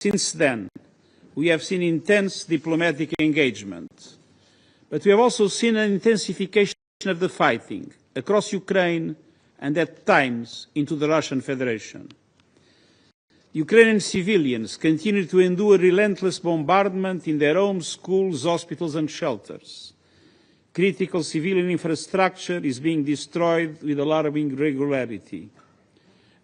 Since then, we have seen intense diplomatic engagement, but we have also seen an intensification of the fighting across Ukraine and at times into the Russian Federation. Ukrainian civilians continue to endure relentless bombardment in their homes, schools, hospitals and shelters. Critical civilian infrastructure is being destroyed with alarming regularity,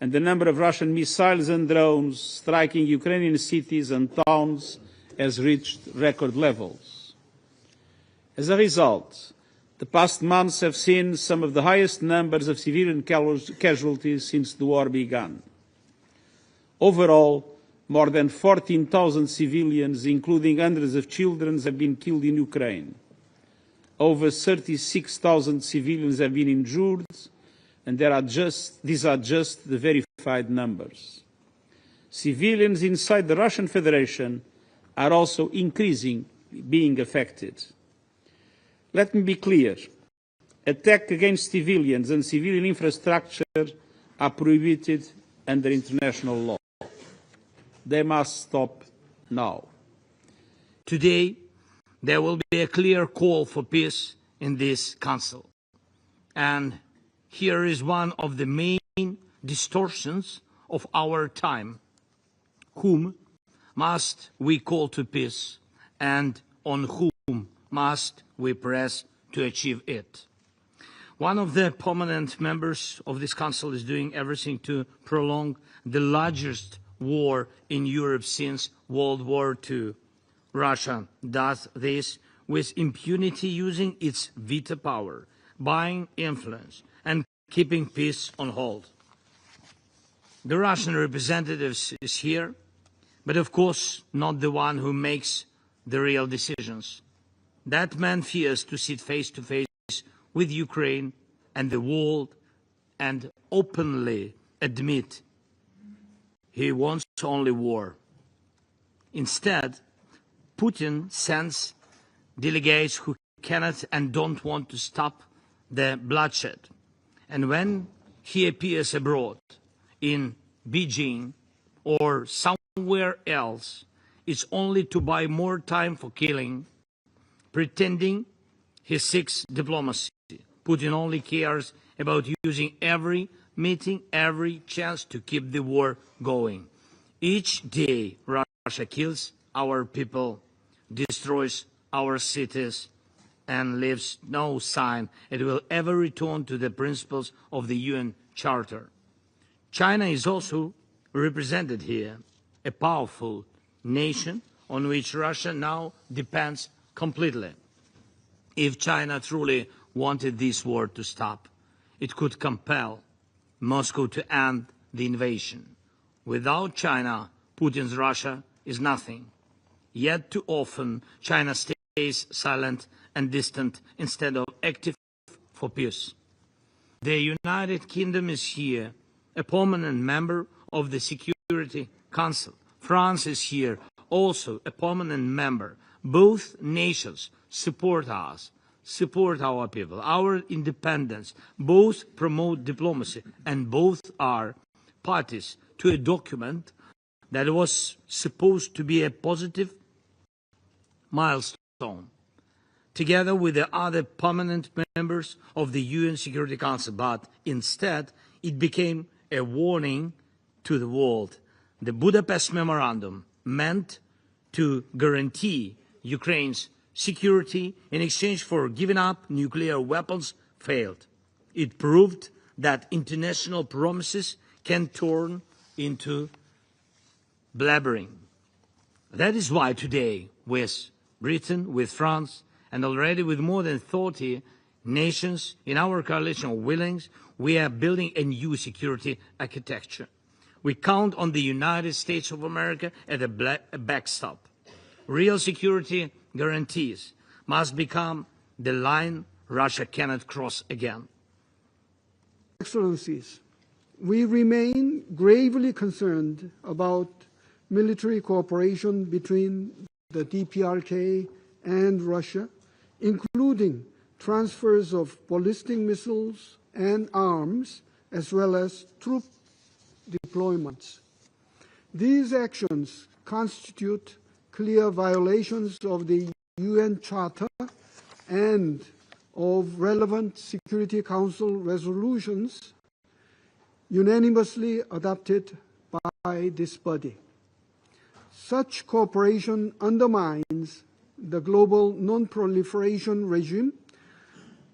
and the number of Russian missiles and drones striking Ukrainian cities and towns has reached record levels. As a result, the past months have seen some of the highest numbers of civilian casualties since the war began. Overall, more than 14,000 civilians, including hundreds of children, have been killed in Ukraine. Over 36,000 civilians have been injured, and these are just the verified numbers. Civilians inside the Russian Federation are also increasingly being affected. Let me be clear. Attacks against civilians and civilian infrastructure are prohibited under international law. They must stop now. Today, there will be a clear call for peace in this Council. And here is one of the main distortions of our time. Whom must we call to peace, and on whom must we press to achieve it? One of the permanent members of this Council is doing everything to prolong the largest war in Europe since World War II. Russia does this with impunity, using its veto power, buying influence, and keeping peace on hold. The Russian representative is here, but of course not the one who makes the real decisions. That man fears to sit face to face with Ukraine and the world and openly admit he wants only war. Instead, Putin sends delegates who cannot and don't want to stop the bloodshed. And when he appears abroad, in Beijing or somewhere else, it's only to buy more time for killing, pretending he seeks diplomacy. Putin only cares about using every meeting, every chance to keep the war going. Each day, Russia kills our people, destroys our cities, and leaves no sign it will ever return to the principles of the UN Charter. China is also represented here, a powerful nation on which Russia now depends completely. If China truly wanted this war to stop, it could compel Moscow to end the invasion. Without China, Putin's Russia is nothing. Yet too often, China stays silent and distant instead of active for peace. The United Kingdom is here, a permanent member of the Security Council. France is here, also a permanent member. Both nations support us, support our people, our independence. Both promote diplomacy, and both are parties to a document that was supposed to be a positive milestone, together with the other permanent members of the UN Security Council, but instead it became a warning to the world. The Budapest Memorandum, meant to guarantee Ukraine's security in exchange for giving up nuclear weapons, failed. It proved that international promises can turn into blabbering. That is why today, with Britain, with France, and already with more than 30 nations in our coalition of willings, we are building a new security architecture. We count on the United States of America as a backstop. Real security guarantees must become the line Russia cannot cross again. Excellencies, we remain gravely concerned about military cooperation between the DPRK and Russia, including transfers of ballistic missiles and arms, as well as troop deployments. These actions constitute clear violations of the UN Charter and of relevant Security Council resolutions unanimously adopted by this body. Such cooperation undermines the global non-proliferation regime,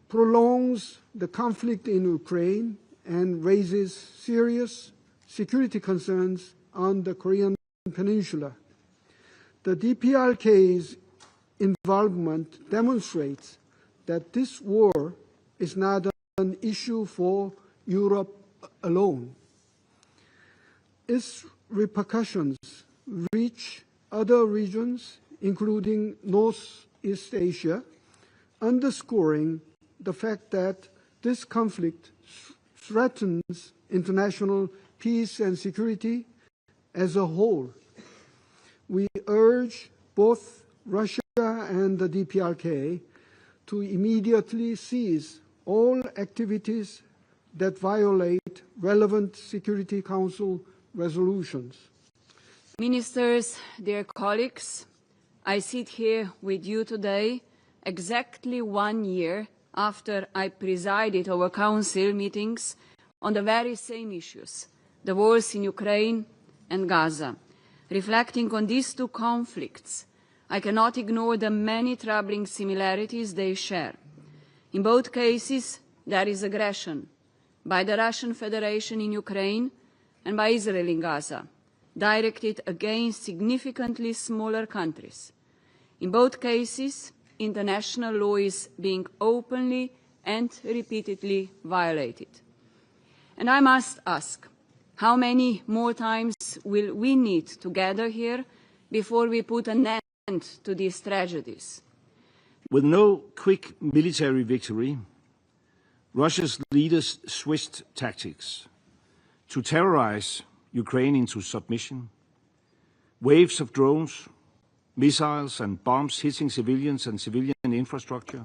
prolongs the conflict in Ukraine, and raises serious security concerns on the Korean Peninsula. The DPRK's involvement demonstrates that this war is not an issue for Europe alone. Its repercussions reach other regions, including Northeast Asia, underscoring the fact that this conflict threatens international peace and security as a whole. We urge both Russia and the DPRK to immediately cease all activities that violate relevant Security Council resolutions. Ministers, dear colleagues, I sit here with you today exactly 1 year after I presided over Council meetings on the very same issues, the wars in Ukraine and Gaza. Reflecting on these two conflicts, I cannot ignore the many troubling similarities they share. In both cases, there is aggression by the Russian Federation in Ukraine and by Israel in Gaza, directed against significantly smaller countries. In both cases, international law is being openly and repeatedly violated. And I must ask, how many more times will we need to gather here before we put an end to these tragedies? With no quick military victory, Russia's leaders switched tactics to terrorize Ukraine into submission. Waves of drones, missiles and bombs hitting civilians and civilian infrastructure,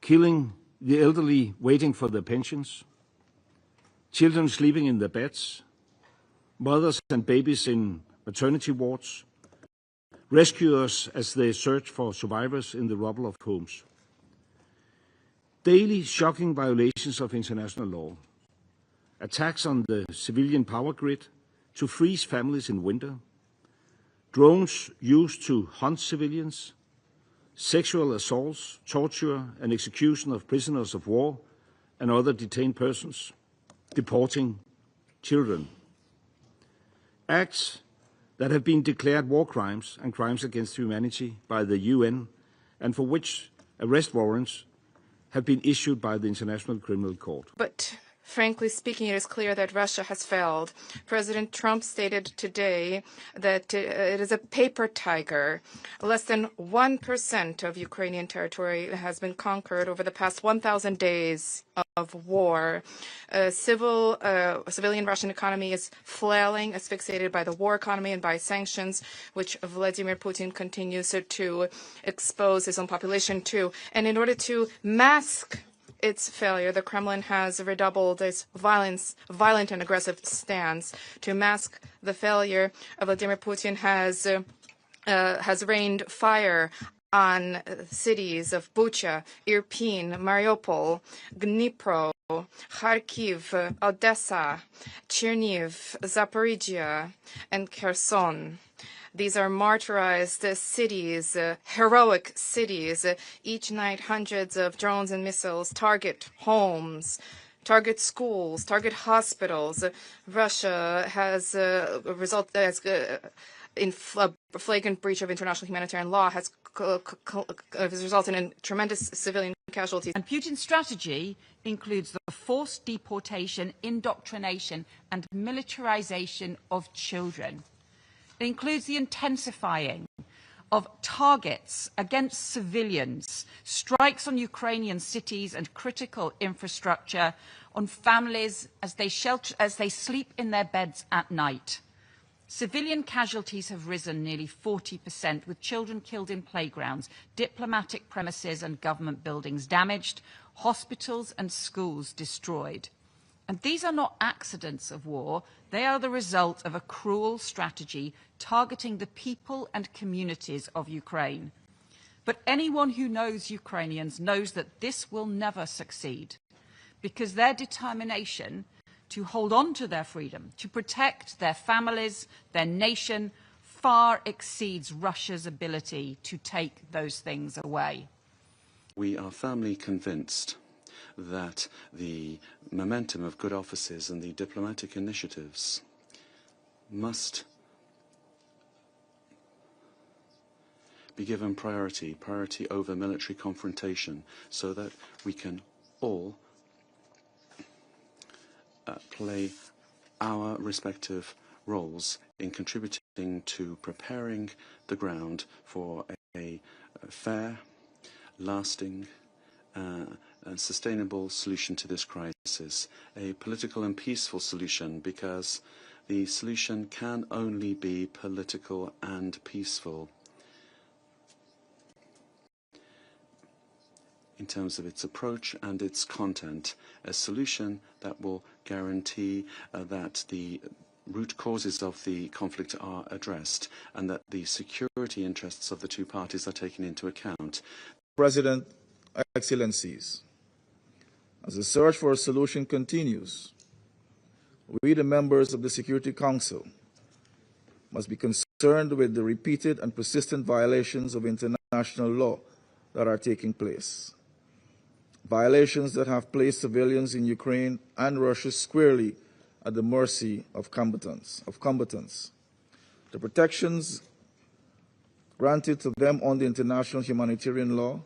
killing the elderly waiting for their pensions, children sleeping in their beds, mothers and babies in maternity wards, rescuers as they search for survivors in the rubble of homes. Daily shocking violations of international law, attacks on the civilian power grid to freeze families in winter, drones used to hunt civilians, sexual assaults, torture and execution of prisoners of war and other detained persons, deporting children. Acts that have been declared war crimes and crimes against humanity by the UN and for which arrest warrants have been issued by the International Criminal Court. But frankly speaking, it is clear that Russia has failed. President Trump stated today that it is a paper tiger. Less than 1% of Ukrainian territory has been conquered over the past 1,000 days of war. Civilian Russian economy is flailing, asphyxiated by the war economy and by sanctions, which Vladimir Putin continues to expose his own population to. And in order to mask its failure, the Kremlin has redoubled its violent and aggressive stance. To mask the failure, Vladimir Putin has rained fire on cities of Bucha, Irpin, Mariupol, Dnipro, Kharkiv, Odessa, Chernihiv, Zaporizhia, and Kherson. These are martyrized cities, heroic cities. Each night, hundreds of drones and missiles target homes, target schools, target hospitals. Russia has in a flagrant breach of international humanitarian law has resulted in tremendous civilian casualties. And Putin's strategy includes the forced deportation, indoctrination, and militarization of children. It includes the intensifying of targets against civilians, strikes on Ukrainian cities and critical infrastructure, on families as they sleep in their beds at night. Civilian casualties have risen nearly 40%, with children killed in playgrounds, diplomatic premises and government buildings damaged, hospitals and schools destroyed. And these are not accidents of war. They are the result of a cruel strategy targeting the people and communities of Ukraine. But anyone who knows Ukrainians knows that this will never succeed, because their determination to hold on to their freedom, to protect their families, their nation, far exceeds Russia's ability to take those things away. We are firmly convinced that the momentum of good offices and the diplomatic initiatives must be given priority over military confrontation, so that we can all play our respective roles in contributing to preparing the ground for a fair, lasting and sustainable solution to this crisis, a political and peaceful solution, because the solution can only be political and peaceful in terms of its approach and its content, a solution that will guarantee that the root causes of the conflict are addressed and that the security interests of the two parties are taken into account. President, Excellencies, as the search for a solution continues, we, the members of the Security Council, must be concerned with the repeated and persistent violations of international law that are taking place. Violations that have placed civilians in Ukraine and Russia squarely at the mercy of combatants. The protections granted to them under international humanitarian law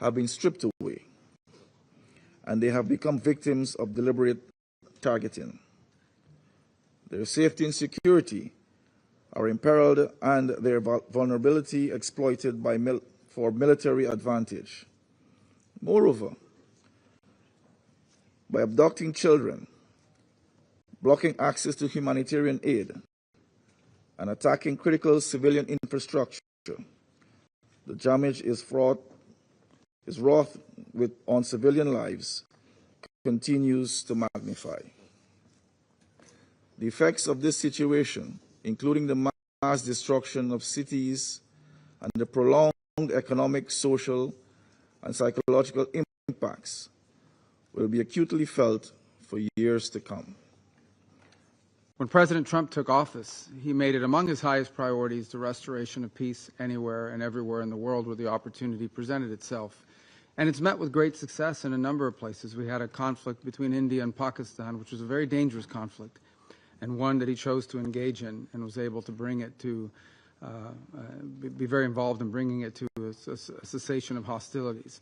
have been stripped away, and they have become victims of deliberate targeting. Their safety and security are imperiled and their vulnerability exploited for military advantage. Moreover, by abducting children, blocking access to humanitarian aid, and attacking critical civilian infrastructure, the damage wrought on civilian lives continues to magnify. The effects of this situation, including the mass destruction of cities and the prolonged economic, social, and psychological impacts, will be acutely felt for years to come. When President Trump took office, he made it among his highest priorities the restoration of peace anywhere and everywhere in the world where the opportunity presented itself. And it's met with great success in a number of places. We had a conflict between India and Pakistan, which was a very dangerous conflict, and one that he chose to engage in and was able to bring it to, be very involved in bringing it to a cessation of hostilities.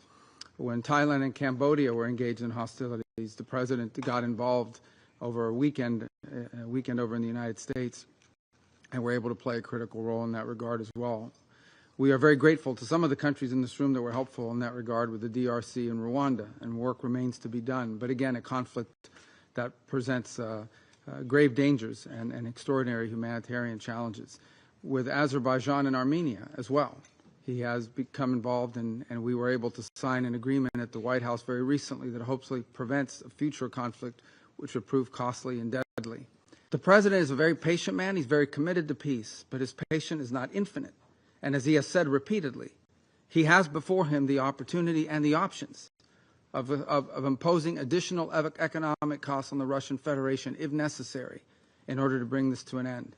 When Thailand and Cambodia were engaged in hostilities, the president got involved over a weekend over in the United States, and were able to play a critical role in that regard as well. We are very grateful to some of the countries in this room that were helpful in that regard with the DRC and Rwanda, and work remains to be done. But again, a conflict that presents grave dangers and extraordinary humanitarian challenges. With Azerbaijan and Armenia as well, he has become involved, and we were able to sign an agreement at the White House very recently that hopefully prevents a future conflict which would prove costly and deadly. The president is a very patient man. He's very committed to peace, but his patience is not infinite. And as he has said repeatedly, he has before him the opportunity and the options of imposing additional economic costs on the Russian Federation if necessary in order to bring this to an end.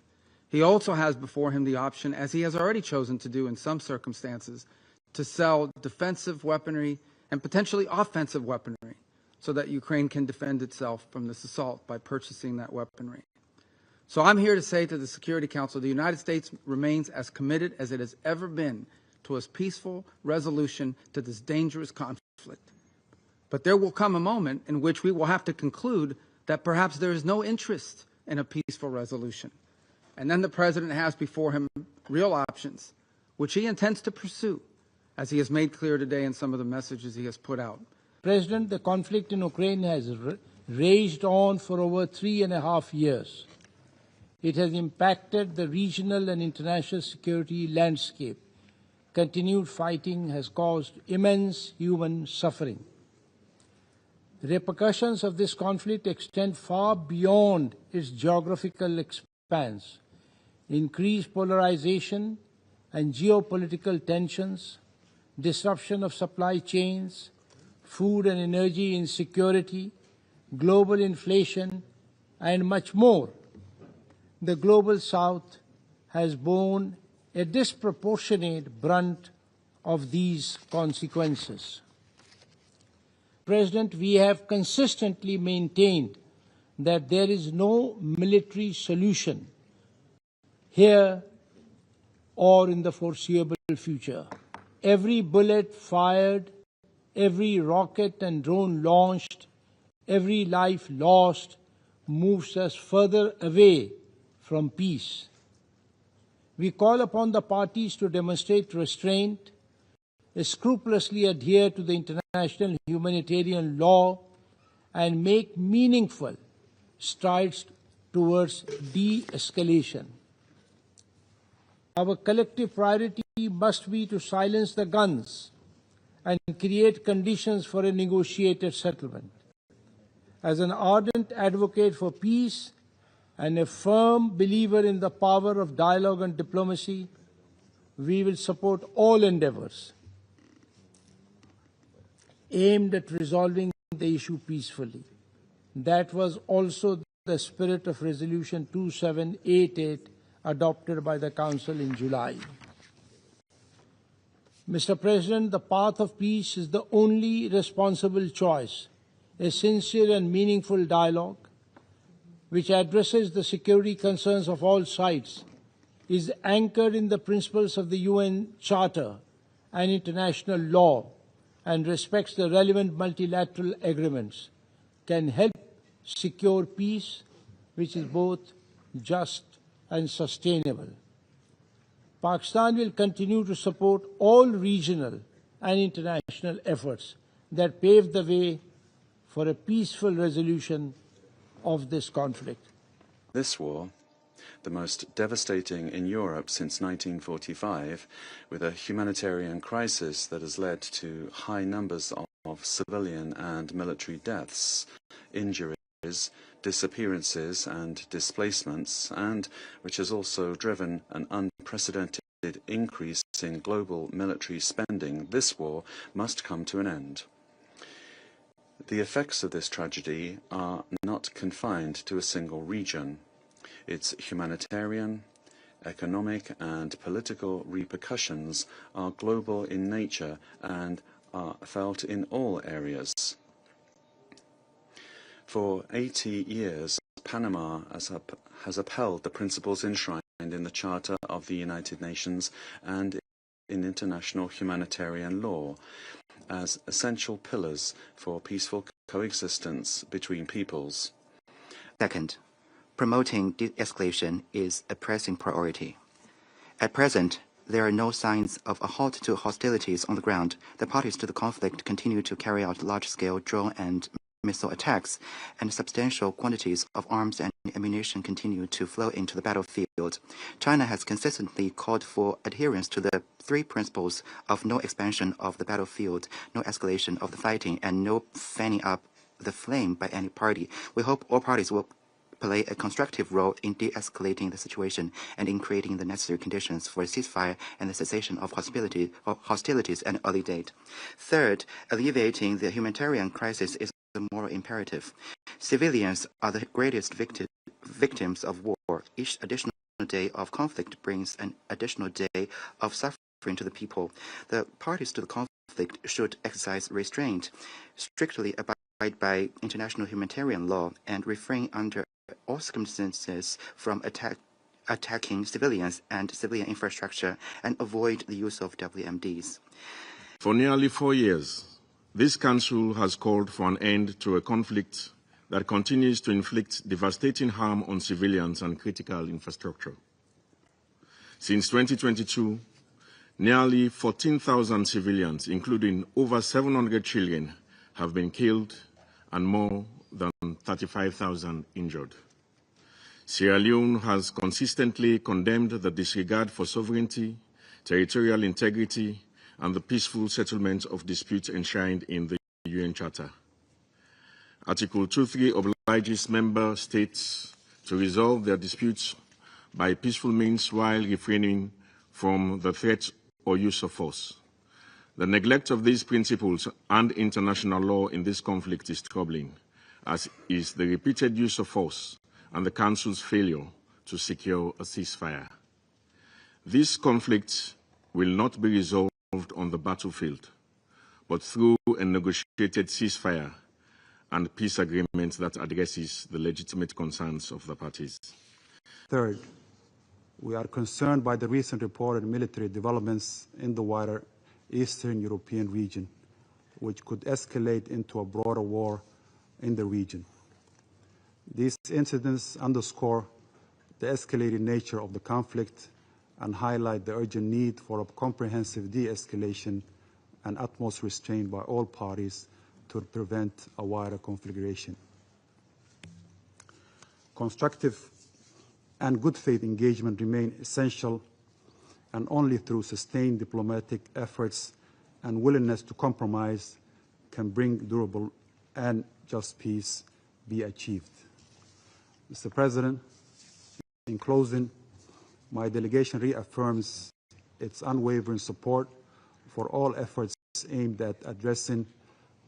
He also has before him the option, as he has already chosen to do in some circumstances, to sell defensive weaponry and potentially offensive weaponry so that Ukraine can defend itself from this assault by purchasing that weaponry. So I'm here to say to the Security Council, the United States remains as committed as it has ever been to a peaceful resolution to this dangerous conflict. But there will come a moment in which we will have to conclude that perhaps there is no interest in a peaceful resolution. And then the President has before him real options, which he intends to pursue, as he has made clear today in some of the messages he has put out. President, the conflict in Ukraine has raged on for over 3.5 years. It has impacted the regional and international security landscape. Continued fighting has caused immense human suffering. The repercussions of this conflict extend far beyond its geographical expanse. increased polarization and geopolitical tensions, disruption of supply chains, food and energy insecurity, global inflation, and much more. The Global South has borne a disproportionate brunt of these consequences. President, we have consistently maintained that there is no military solution here or in the foreseeable future. Every bullet fired, every rocket and drone launched, every life lost moves us further away from peace. We call upon the parties to demonstrate restraint, scrupulously adhere to the international humanitarian law, and make meaningful strides towards de-escalation. Our collective priority must be to silence the guns and create conditions for a negotiated settlement. As an ardent advocate for peace and a firm believer in the power of dialogue and diplomacy, we will support all endeavors aimed at resolving the issue peacefully. That was also the spirit of Resolution 2788 adopted by the Council in July. Mr. President, the path of peace is the only responsible choice. A sincere and meaningful dialogue, which addresses the security concerns of all sides, is anchored in the principles of the UN Charter and international law, and respects the relevant multilateral agreements, can help secure peace, which is both just and sustainable. Pakistan will continue to support all regional and international efforts that pave the way for a peaceful resolution of this conflict. This war, the most devastating in Europe since 1945, with a humanitarian crisis that has led to high numbers of civilian and military deaths, injuries, disappearances and displacements, and which has also driven an unprecedented increase in global military spending, this war must come to an end. The effects of this tragedy are not confined to a single region. Its humanitarian, economic and political repercussions are global in nature and are felt in all areas. For 80 years, Panama has upheld the principles enshrined in the Charter of the United Nations and in international humanitarian law as essential pillars for peaceful coexistence between peoples. Second, promoting de-escalation is a pressing priority. At present, there are no signs of a halt to hostilities on the ground. The parties to the conflict continue to carry out large-scale drone and missile attacks, and substantial quantities of arms and ammunition continue to flow into the battlefield. China has consistently called for adherence to the three principles of no expansion of the battlefield, no escalation of the fighting, and no fanning up the flame by any party. We hope all parties will play a constructive role in de-escalating the situation and in creating the necessary conditions for a ceasefire and the cessation of hostilities at an early date. Third, alleviating the humanitarian crisis is a moral imperative. Civilians are the greatest victims of war. Each additional day of conflict brings an additional day of suffering to the people. The parties to the conflict should exercise restraint, strictly abide by international humanitarian law, and refrain under all circumstances from attacking civilians and civilian infrastructure, and avoid the use of WMDs. For nearly 4 years, this Council has called for an end to a conflict that continues to inflict devastating harm on civilians and critical infrastructure. Since 2022, nearly 14,000 civilians, including over 700 children, have been killed and more than 35,000 injured. Sierra Leone has consistently condemned the disregard for sovereignty, territorial integrity, and the peaceful settlement of disputes enshrined in the UN Charter. Article 2.3 obliges member states to resolve their disputes by peaceful means while refraining from the threat or use of force. The neglect of these principles and international law in this conflict is troubling, as is the repeated use of force and the Council's failure to secure a ceasefire. This conflict will not be resolved on the battlefield, but through a negotiated ceasefire and peace agreement that addresses the legitimate concerns of the parties. Third, we are concerned by the recent reported military developments in the wider Eastern European region, which could escalate into a broader war in the region. These incidents underscore the escalating nature of the conflict and highlight the urgent need for a comprehensive de-escalation and utmost restraint by all parties to prevent a wider conflagration. Constructive and good faith engagement remain essential, and only through sustained diplomatic efforts and willingness to compromise can bring durable and just peace be achieved. Mr. President, in closing, my delegation reaffirms its unwavering support for all efforts aimed at addressing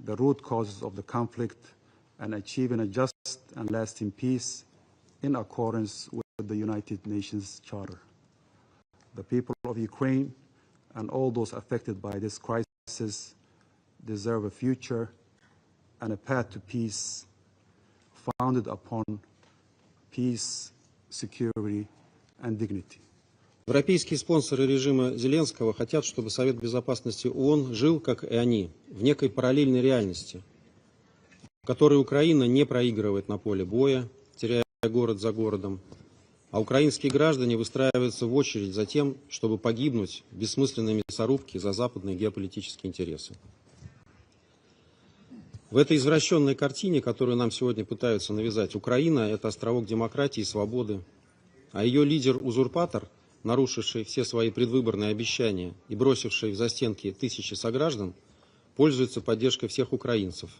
the root causes of the conflict and achieving a just and lasting peace in accordance with the United Nations Charter. The people of Ukraine and all those affected by this crisis deserve a future and a path to peace founded upon peace, security, and dignity. Европейские спонсоры режима Зеленского хотят, чтобы Совет Безопасности ООН жил, как и они, в некой параллельной реальности, в которой Украина не проигрывает на поле боя, теряя город за городом, а украинские граждане выстраиваются в очередь за тем, чтобы погибнуть в бессмысленной мясорубке за западные геополитические интересы. В этой извращенной картине, которую нам сегодня пытаются навязать, Украина – это островок демократии и свободы, а ее лидер-узурпатор, нарушивший все свои предвыборные обещания и бросивший в застенки тысячи сограждан, пользуется поддержкой всех украинцев,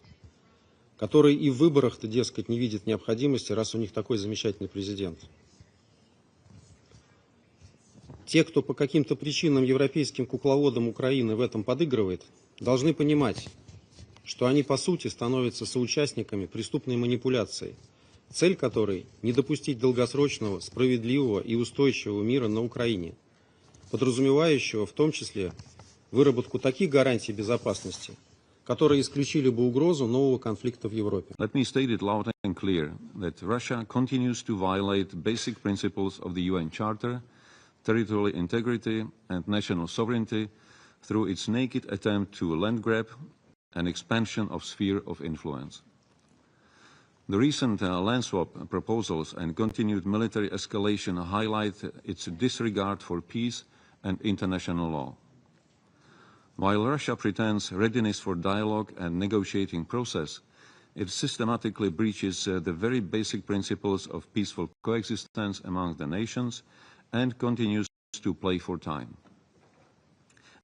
которые и в выборах-то, дескать, не видят необходимости, раз у них такой замечательный президент. Те, кто по каким-то причинам европейским кукловодам Украины в этом подыгрывает, должны понимать, что они по сути становятся соучастниками преступной манипуляции, цель которой – не допустить долгосрочного, справедливого и устойчивого мира на Украине, подразумевающего в том числе выработку таких гарантий безопасности, которые исключили бы угрозу нового конфликта в Европе. Let me state it loud and clear that Russia continues to violate basic principles of the UN Charter, territorial integrity and national sovereignty through its naked attempt to land grab and expansion of sphere of influence. The recent land swap proposals and continued military escalation highlight its disregard for peace and international law. While Russia pretends readiness for dialogue and negotiating process, it systematically breaches the very basic principles of peaceful coexistence among the nations and continues to play for time.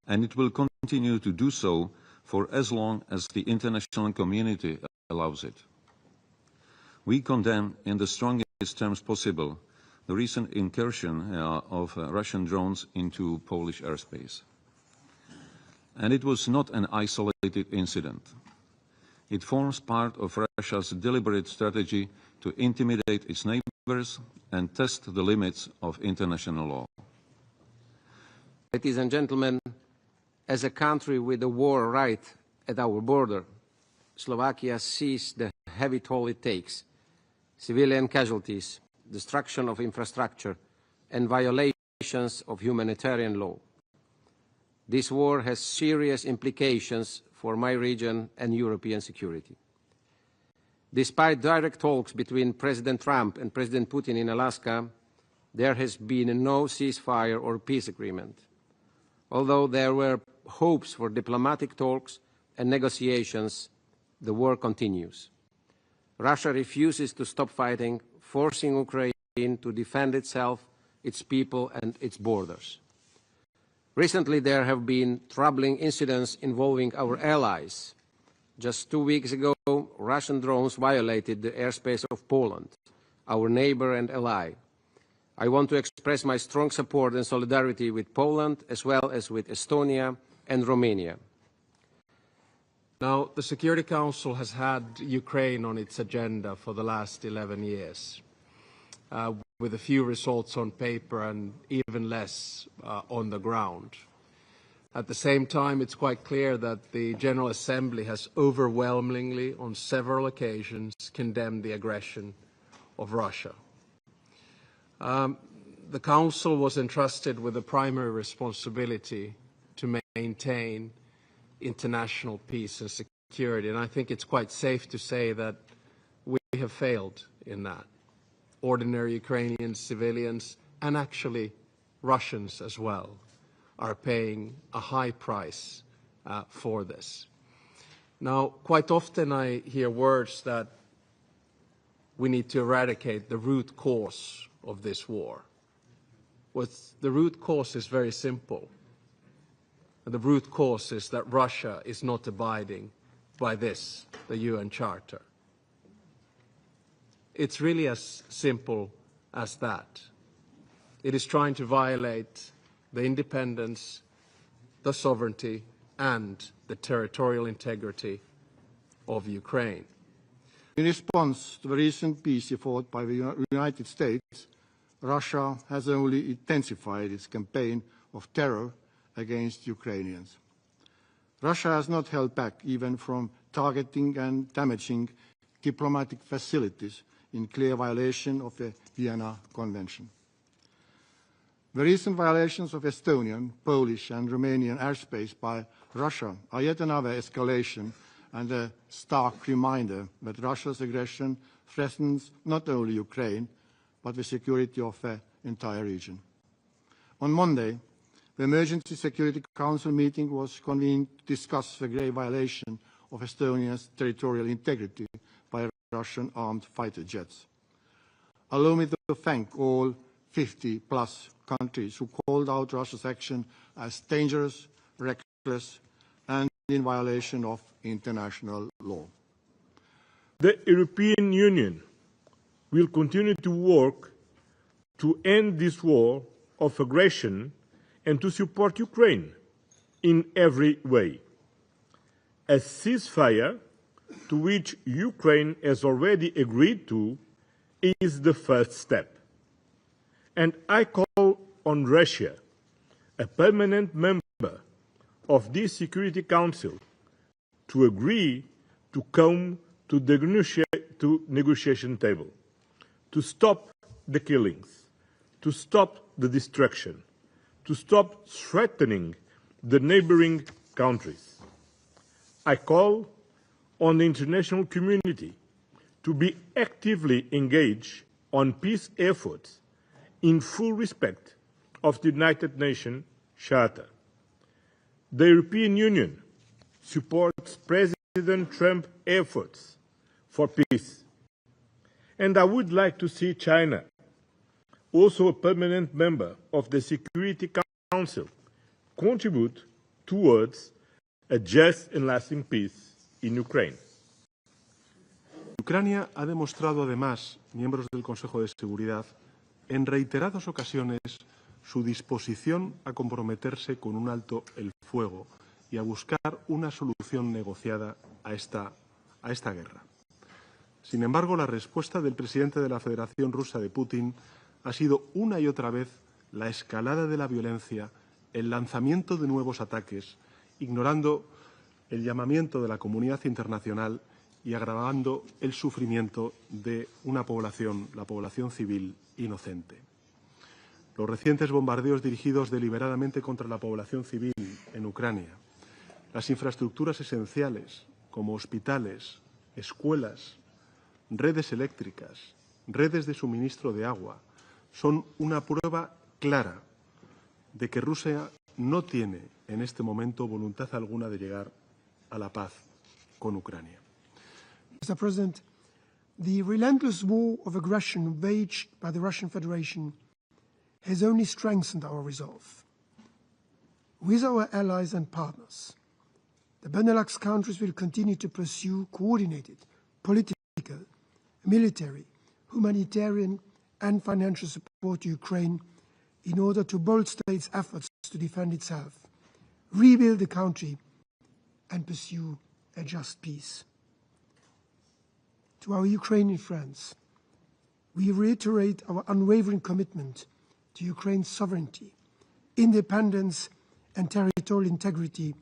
And it will continue to do so for as long as the international community allows it. We condemn in the strongest terms possible the recent incursion of Russian drones into Polish airspace. And it was not an isolated incident. It forms part of Russia's deliberate strategy to intimidate its neighbors and test the limits of international law. Ladies and gentlemen, as a country with a war right at our border, Slovakia sees the heavy toll it takes: civilian casualties, destruction of infrastructure, and violations of humanitarian law. This war has serious implications for my region and European security. Despite direct talks between President Trump and President Putin in Alaska, there has been no ceasefire or peace agreement. Although there were hopes for diplomatic talks and negotiations, the war continues. Russia refuses to stop fighting, forcing Ukraine to defend itself, its people, and its borders. Recently, there have been troubling incidents involving our allies. Just 2 weeks ago, Russian drones violated the airspace of Poland, our neighbor and ally. I want to express my strong support and solidarity with Poland, as well as with Estonia and Romania. Now, the Security Council has had Ukraine on its agenda for the last 11 years, with a few results on paper and even less on the ground. At the same time, it's quite clear that the General Assembly has overwhelmingly, on several occasions, condemned the aggression of Russia. The Council was entrusted with the primary responsibility to maintain international peace and security, and I think it's quite safe to say that we have failed in that. Ordinary Ukrainian civilians, and actually Russians as well, are paying a high price for this. Now, quite often I hear words that we need to eradicate the root cause of this war. The root cause is very simple. The root cause is that Russia is not abiding by this, the UN Charter. It's really as simple as that. It is trying to violate the independence, the sovereignty, and the territorial integrity of Ukraine. In response to the recent peace effort by the United States, Russia has only intensified its campaign of terror against Ukrainians. Russia has not held back even from targeting and damaging diplomatic facilities in clear violation of the Vienna Convention. The recent violations of Estonian, Polish and Romanian airspace by Russia are yet another escalation and a stark reminder that Russia's aggression threatens not only Ukraine, but the security of the entire region. On Monday, the Emergency Security Council meeting was convened to discuss the grave violation of Estonia's territorial integrity by Russian armed fighter jets. Allow me to thank all 50-plus countries who called out Russia's action as dangerous, reckless, and in violation of international law. The European Union will continue to work to end this war of aggression and to support Ukraine in every way. A ceasefire, to which Ukraine has already agreed to, is the first step. And I call on Russia, a permanent member of this Security Council, to agree to come to the negotiation table, to stop the killings, to stop the destruction, to stop threatening the neighboring countries. I call on the international community to be actively engaged on peace efforts in full respect of the United Nations Charter. The European Union supports President Trump's efforts for peace. And I would like to see China, also a permanent member of the Security Council, contribute towards a just and lasting peace in Ukraine. Ucrania ha demostrado además, miembros del Consejo de Seguridad, en reiteradas ocasiones su disposición a comprometerse con un alto el fuego y a buscar una solución negociada a esta guerra. Sin embargo, la respuesta del presidente de la Federación Rusa, de Putin, ha sido una y otra vez la escalada de la violencia, el lanzamiento de nuevos ataques, ignorando el llamamiento de la comunidad internacional y agravando el sufrimiento de una población, la población civil, inocente. Los recientes bombardeos dirigidos deliberadamente contra la población civil en Ucrania, las infraestructuras esenciales como hospitales, escuelas, redes eléctricas, redes de suministro de agua, son una prueba clara de que Rusia no tiene en este momento voluntad alguna de llegar a la paz con Ucrania. Mr. President, the relentless war of aggression waged by the Russian Federation has only strengthened our resolve. With our allies and partners, the Benelux countries will continue to pursue coordinated political, military, humanitarian and financial support to Ukraine in order to bolster its efforts to defend itself, rebuild the country, and pursue a just peace. To our Ukrainian friends, we reiterate our unwavering commitment to Ukraine's sovereignty, independence, and territorial integrity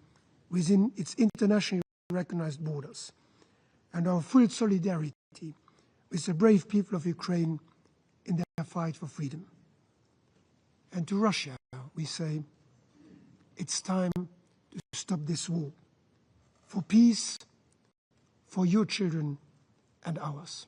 within its internationally recognized borders, and our full solidarity with the brave people of Ukraine in their fight for freedom. And to Russia, we say, it's time to stop this war, for peace, for your children and ours.